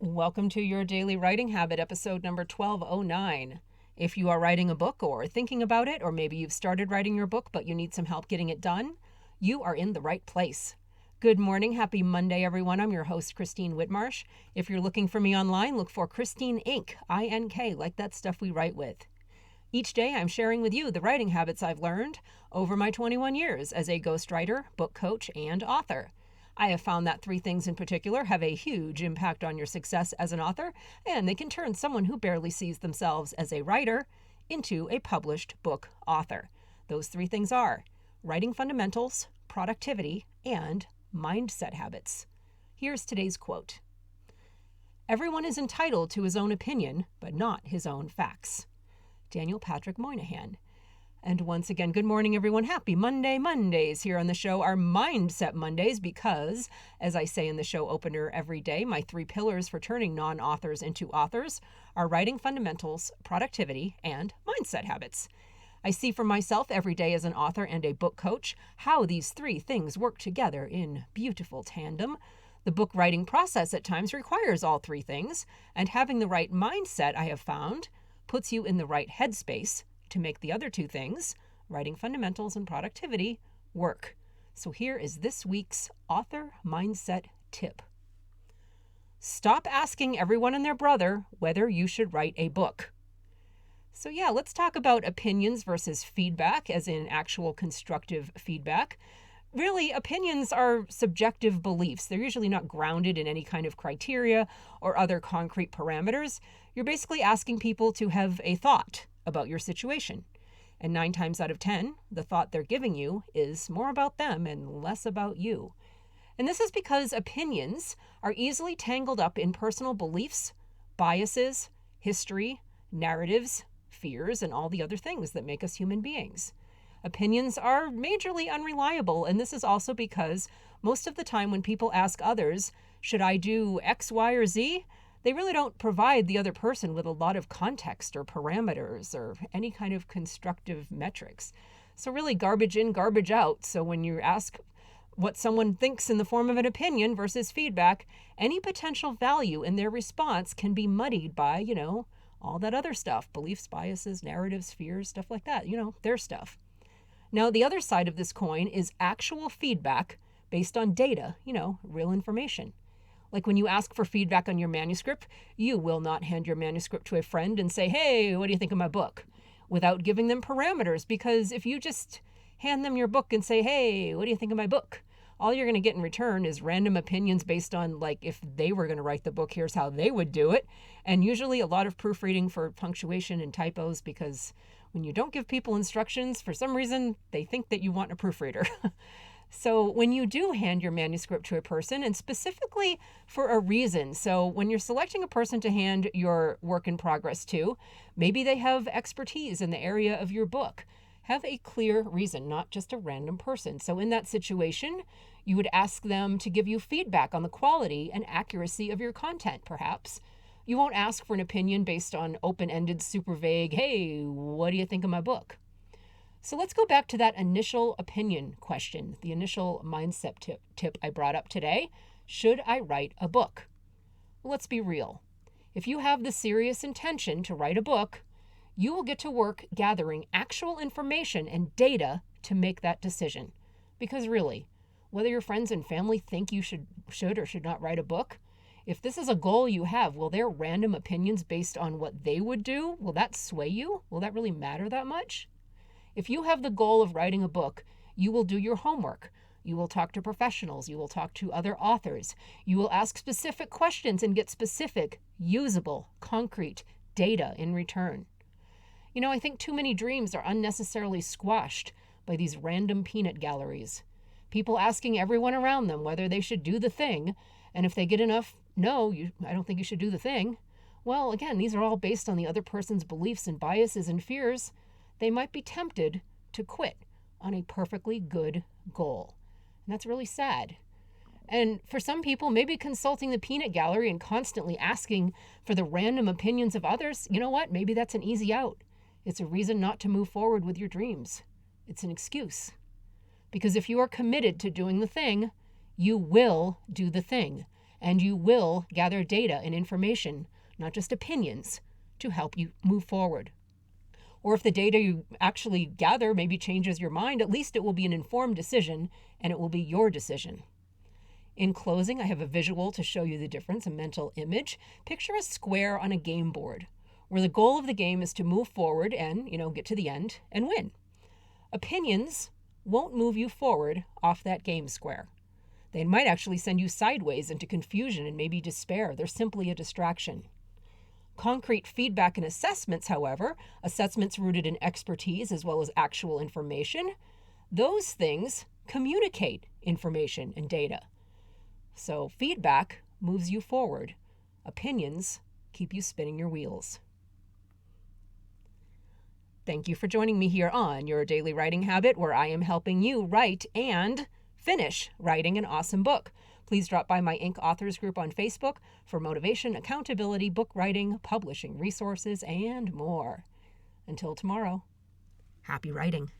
Welcome to your daily writing habit, episode number 1209. If you are writing a book or thinking about it, or maybe you've started writing your book but you need some help getting it done, you are in the right place. Good morning. Happy Monday, everyone. I'm your host, Christine Whitmarsh. If you're looking for me online, look for Christine Inc., I-N-K, like that stuff we write with. Each day, I'm sharing with you the writing habits I've learned over my 21 years as a ghostwriter, book coach, and author. I have found that three things in particular have a huge impact on your success as an author, and they can turn someone who barely sees themselves as a writer into a published book author. Those three things are writing fundamentals, productivity, and mindset habits. Here's today's quote. Everyone is entitled to his own opinion, but not his own facts. Patrick Moynihan. And once again, good morning, everyone. Happy Mondays here on the show are Mindset Mondays because, as I say in the show opener every day, my three pillars for turning non-authors into authors are writing fundamentals, productivity, and mindset habits. I see for myself every day as an author and a book coach how these three things work together in beautiful tandem. The book writing process at times requires all three things, and having the right mindset, I have found, puts you in the right headspace to make the other two things, writing fundamentals and productivity, work. So here is this week's author mindset tip. Stop asking everyone and their brother whether you should write a book. So let's talk about opinions versus feedback, as in actual constructive feedback. Really, opinions are subjective beliefs. They're usually not grounded in any kind of criteria or other concrete parameters. You're basically asking people to have a thought about your situation. And 9 times out of 10, the thought they're giving you is more about them and less about you. And this is because opinions are easily tangled up in personal beliefs, biases, history, narratives, fears, and all the other things that make us human beings. Opinions are majorly unreliable, and this is also because most of the time when people ask others, should I do X, Y, or Z? They really don't provide the other person with a lot of context or parameters or any kind of constructive metrics. So really garbage in, garbage out. So when you ask what someone thinks in the form of an opinion versus feedback, any potential value in their response can be muddied by, all that other stuff, beliefs, biases, narratives, fears, stuff like that, their stuff. Now, the other side of this coin is actual feedback based on data, real information. Like when you ask for feedback on your manuscript, you will not hand your manuscript to a friend and say, hey, what do you think of my book? Without giving them parameters, because if you just hand them your book and say, hey, what do you think of my book? All you're going to get in return is random opinions based on, like, if they were going to write the book, here's how they would do it. And usually a lot of proofreading for punctuation and typos, because when you don't give people instructions, for some reason, they think that you want a proofreader. So when you do hand your manuscript to a person, and specifically for a reason, so when you're selecting a person to hand your work in progress to, maybe they have expertise in the area of your book. Have a clear reason, not just a random person. So in that situation, you would ask them to give you feedback on the quality and accuracy of your content, perhaps. You won't ask for an opinion based on open-ended, super vague, hey, what do you think of my book? So let's go back to that initial opinion question, the initial mindset tip I brought up today. Should I write a book? Well, let's be real. If you have the serious intention to write a book, you will get to work gathering actual information and data to make that decision. Because really, whether your friends and family think you should or should not write a book, if this is a goal you have, will their random opinions based on what they would do, will that sway you? Will that really matter that much? If you have the goal of writing a book, you will do your homework. You will talk to professionals. You will talk to other authors. You will ask specific questions and get specific, usable, concrete data in return. I think too many dreams are unnecessarily squashed by these random peanut galleries. People asking everyone around them whether they should do the thing, and if they get enough, no, I don't think you should do the thing. Well, again, these are all based on the other person's beliefs and biases and fears. They might be tempted to quit on a perfectly good goal. And that's really sad. And for some people, maybe consulting the peanut gallery and constantly asking for the random opinions of others, you know what? Maybe that's an easy out. It's a reason not to move forward with your dreams. It's an excuse. Because if you are committed to doing the thing, you will do the thing. And you will gather data and information, not just opinions, to help you move forward. Or if the data you actually gather maybe changes your mind, at least it will be an informed decision, and it will be your decision. In closing, I have a visual to show you the difference, a mental image. Picture a square on a game board, where the goal of the game is to move forward and, get to the end and win. Opinions won't move you forward off that game square. They might actually send you sideways into confusion and maybe despair. They're simply a distraction. Concrete feedback and assessments, however, assessments rooted in expertise as well as actual information, those things communicate information and data. So feedback moves you forward. Opinions keep you spinning your wheels. Thank you for joining me here on Your Daily Writing Habit, where I am helping you write and finish writing an awesome book. Please drop by my Inc. Authors group on Facebook for motivation, accountability, book writing, publishing resources, and more. Until tomorrow, happy writing.